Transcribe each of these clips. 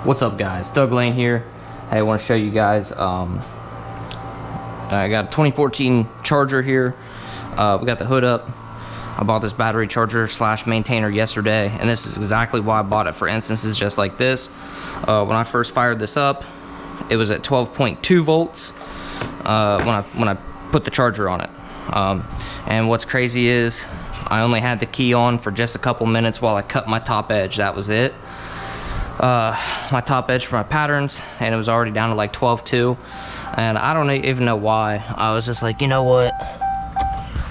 What's up, guys? Doug Lane here. Hey, I want to show you guys I got a 2014 Charger here. We got the hood up. I bought this battery charger slash maintainer yesterday, and this is exactly why I bought it, for instances just like this. When I first fired this up, it was at 12.2 volts when I put the charger on it. And what's crazy is I only had the key on for just a couple minutes while I cut my top edge. That was it. My top edge for my patterns, and it was already down to like 12.2, and I don't even know why. I was just like, you know what,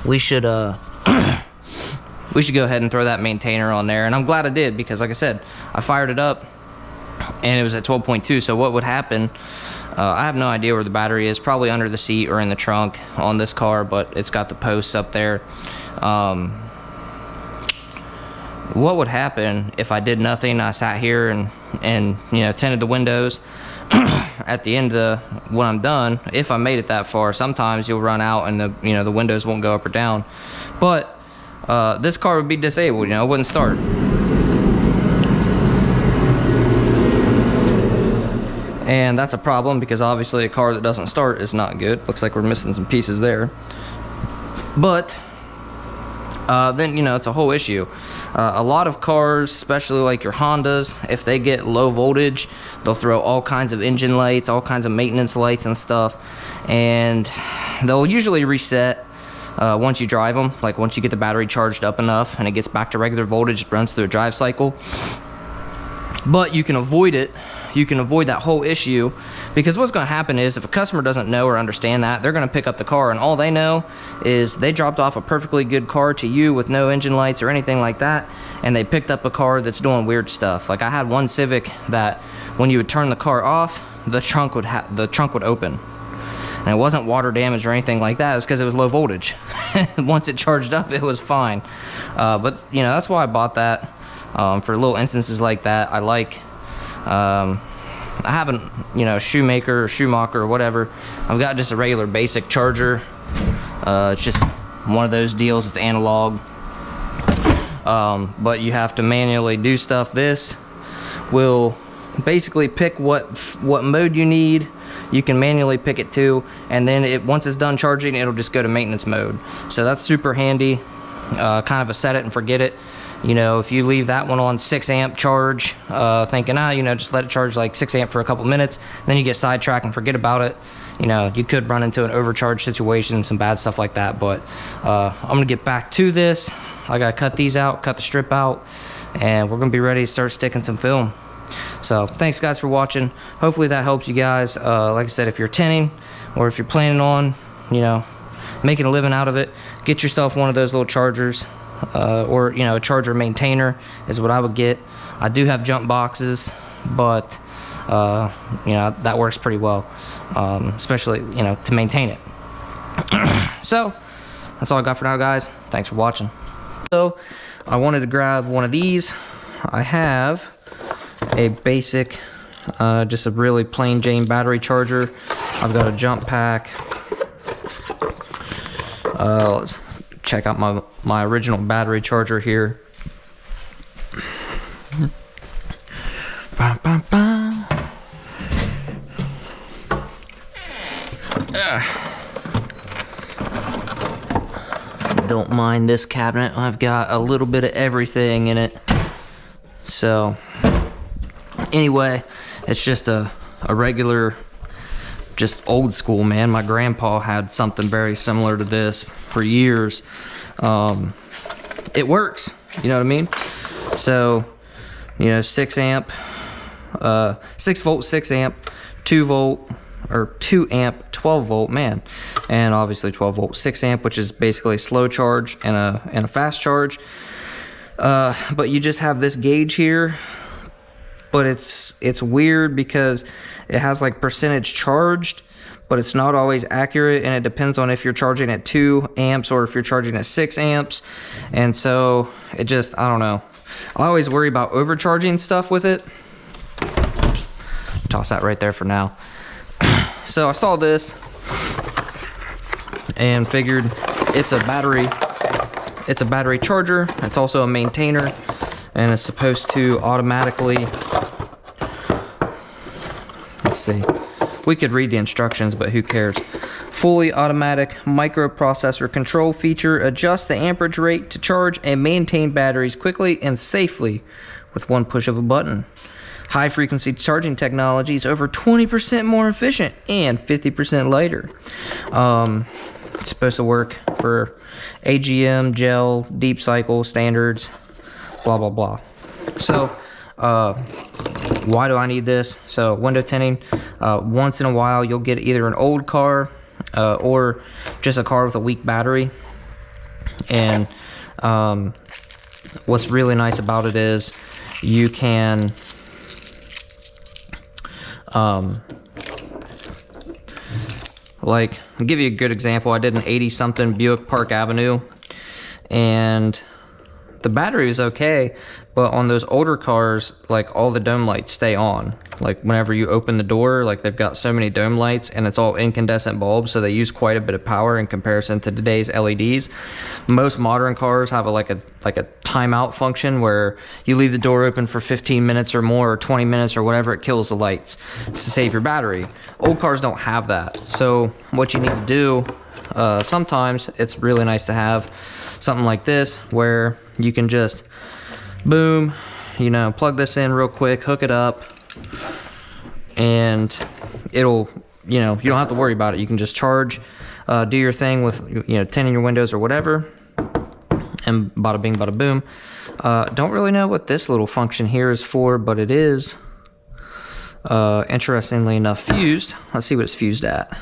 we should we should go ahead and throw that maintainer on there. And I'm glad I did, because like I said, I fired it up and it was at 12.2. so what would happen, I have no idea where the battery is, probably under the seat or in the trunk on this car, but it's got the posts up there. What would happen if I did nothing? I sat here and you know, tinted the windows. At the end of when I'm done, if I made it that far, sometimes you'll run out and the windows won't go up or down. But this car would be disabled, it wouldn't start. And that's a problem, because obviously a car that doesn't start is not good. Looks like we're missing some pieces there. But then it's a whole issue. A lot of cars, especially like your Hondas, if they get low voltage, they'll throw all kinds of engine lights, all kinds of maintenance lights and stuff, and they'll usually reset once you drive them. Like once you get the battery charged up enough and it gets back to regular voltage, it runs through a drive cycle. But you can avoid it. You can avoid that whole issue, because what's going to happen is, if a customer doesn't know or understand that, they're going to pick up the car and all they know is they dropped off a perfectly good car to you with no engine lights or anything like that, and they picked up a car that's doing weird stuff. Like I had one Civic that when you would turn the car off, the trunk would open, and it wasn't water damage or anything like that. It's because it was low voltage. Once it charged up, it was fine. But that's why I bought that, for little instances like that. I like I haven't, Shoemaker or Schumacher or whatever. I've got just a regular basic charger. It's just one of those deals. It's analog. But you have to manually do stuff. This will basically pick what mode you need. You can manually pick it too, and then once it's done charging, it'll just go to maintenance mode. So that's super handy. Kind of a set it and forget it. If you leave that one on 6 amp charge, thinking, just let it charge like 6 amp for a couple minutes, then you get sidetracked and forget about it. You could run into an overcharge situation, some bad stuff like that. But I'm gonna get back to this. I gotta cut these out, cut the strip out, and we're gonna be ready to start sticking some film. So thanks guys for watching. Hopefully that helps you guys. Like I said, if you're tinting, or if you're planning on, making a living out of it, get yourself one of those little chargers. Or a charger maintainer is what I would get. I do have jump boxes, but that works pretty well, especially to maintain it. So that's all I got for now, guys. Thanks for watching. So I wanted to grab one of these. I have a basic, just a really plain Jane battery charger. I've got a jump pack. Let's check out my original battery charger here. Don't mind this cabinet. I've got a little bit of everything in it. So anyway, it's just a regular, just old school, man. My grandpa had something very similar to this for years. It works, you know what I mean? So 6 amp, 6 volt 6 amp, 2 volt or 2 amp 12 volt, man, and obviously 12 volt 6 amp, which is basically a slow charge and a fast charge. But you just have this gauge here, but it's weird because it has like percentage charged, but it's not always accurate, and it depends on if you're charging at 2 amps or if you're charging at 6 amps. And so it just, I don't know. I always worry about overcharging stuff with it. Toss that right there for now. So I saw this and figured it's a battery charger. It's also a maintainer, and it's supposed to automatically see. We could read the instructions, but who cares? Fully automatic microprocessor control feature. Adjust the amperage rate to charge and maintain batteries quickly and safely with one push of a button. High frequency charging technology is over 20% more efficient and 50% lighter. It's supposed to work for AGM, gel, deep cycle, standards, blah, blah, blah. So, why do I need this? So, window tinting, once in a while you'll get either an old car or just a car with a weak battery. And what's really nice about it is you can like, I'll give you a good example. I did an 80-something Buick Park Avenue, and the battery is okay, but on those older cars, like, all the dome lights stay on. Like, whenever you open the door, like, they've got so many dome lights, and it's all incandescent bulbs, so they use quite a bit of power in comparison to today's LEDs. Most modern cars have a timeout function where you leave the door open for 15 minutes or more, or 20 minutes or whatever, it kills the lights to save your battery. Old cars don't have that. So what you need to do, sometimes it's really nice to have something like this where you can just boom, you know, plug this in real quick, hook it up, and it'll, you know, you don't have to worry about it. You can just charge, do your thing with, you know, tinting your windows or whatever, and bada bing, bada boom. Don't really know what this little function here is for, but it is, interestingly enough, fused. Let's see what it's fused at.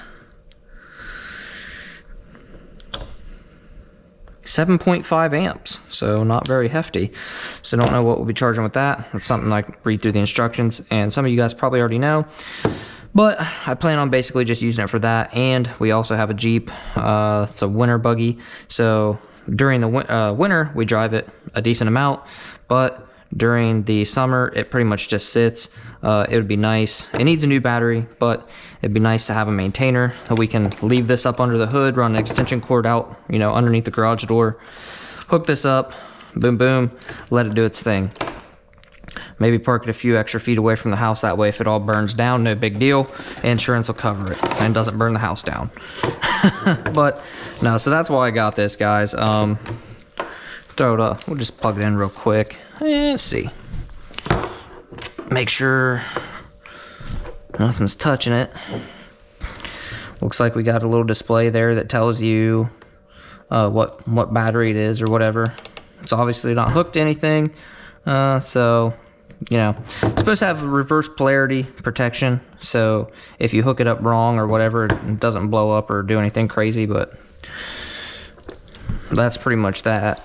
7.5 amps, so not very hefty. So don't know what we'll be charging with that. That's something I read through the instructions, and some of you guys probably already know. But I plan on basically just using it for that, and we also have a Jeep. It's a winter buggy, so during the winter, we drive it a decent amount, but during the summer, it pretty much just sits. It would be nice. It needs a new battery, but it'd be nice to have a maintainer that we can leave this up under the hood, run an extension cord out, you know, underneath the garage door, hook this up, boom, boom, let it do its thing. Maybe park it a few extra feet away from the house. That way, if it all burns down, no big deal. Insurance will cover it and doesn't burn the house down. But no, so that's why I got this, guys. Throw it up. We'll just plug it in real quick. Let's see. Make sure nothing's touching it. Looks like we got a little display there that tells you what battery it is or whatever. It's obviously not hooked to anything, so you know, it's supposed to have reverse polarity protection, so if you hook it up wrong or whatever, it doesn't blow up or do anything crazy. But that's pretty much that.